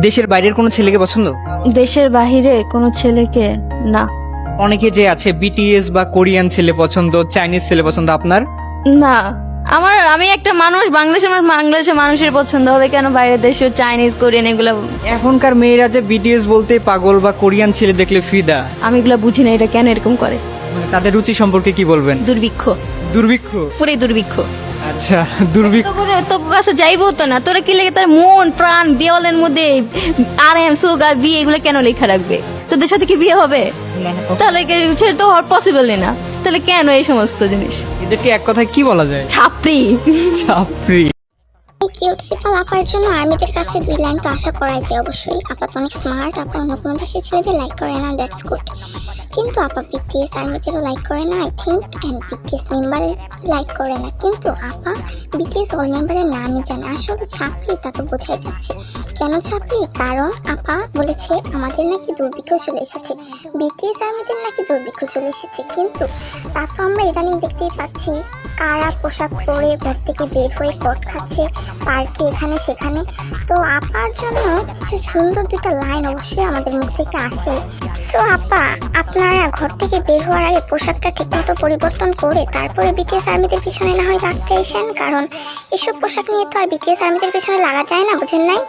দেশের বাইরের কোনো ছেলেকে পছন্দ? দেশের বাহিরে কোনো ছেলেকে না। অনেকে যে আছে বিটিএস বা কোরিয়ান ছেলে পছন্দ, চাইনিজ ছেলে পছন্দ, আপনার? না, আমি একটা মানুষ, বাংলাদেশের মানুষের পছন্দ হবে কেন বাইরের দেশে চাইনিজ কোরিয়ান এগুলো? এখনকার মেয়েরা যে বিটিএস বলতে পাগল বা কোরিয়ান ছেলে দেখলে ফিদা, আমি এগুলো বুঝি না, এটা কেন এরকম করে? মানে তাদের রুচি সম্পর্কে কি বলবেন? দুর্ভিক্ষ, দুর্ভিক্ষ? পুরো দুর্ভিক্ষ। আচ্ছা, দুর্ভিক্ষ। তোর কাছে যাইবো তো না, তোরা কি লেগে তার মন প্রাণ দেওয়ালের মধ্যে RM সুগার বিয়ে এগুলো কেন লেখা রাখবে? তোদের সাথে কি বিয়ে হবে? তাহলে সেটা তো হওয়ার পসিবলই না। তাহলে কেন এই সমস্ত জিনিস? এদেরকে এক কথায় কি বলা যায়? ছাপড়ি। ছাপরি। এই কিউট সিম্পল আপার জন্য আর্মিদের কাছে 2 লাইন তো আশা করাই যায় অবশ্যই। আপা তো অনেক স্মার্ট, আপা অন্য কোনো দেশের ছেলেদের লাইক করে না, দ্যাটস গুড। কিন্তু আপা বিটিএস আর্মিদেরও লাইক করে না আই থিঙ্ক, অ্যান্ড বিটিএস মেম্বারের লাইক করে না। কিন্তু আপা বিটিএস অল মেম্বারের নামই জানে। আসলে ছাপড়ি তা তো বোঝাই যাচ্ছে। কেন ছাপড়ি? কারণ আপা বলেছে আমাদের নাকি দুর্ভিক্ষ চলে এসেছে, বিটিএস আর্মিদের নাকি দুর্ভিক্ষ চলে এসেছে। কিন্তু তা তো আমরা ইদানিং দেখতেই পাচ্ছি কারা পোশাক পরে ঘর থেকে বের হয়ে কট খাচ্ছে পার্কে, এখানে সেখানে। তো আপার জন্য কিছু সুন্দর 2টা লাইন অবশ্যই আমাদের মুখ থেকে আসে। সো আপা, আপনারা ঘর থেকে বের হওয়ার আগে পোশাকটা ঠিকমতো পরিবর্তন করে তারপরে বিটিএস আর্মিদের পিছনে না হয় লাগতে আসেন, কারণ এসব পোশাক নিয়ে তো আর বিটিএস আর্মিদের পিছনে লাগা যায় না, বুঝেন নাই?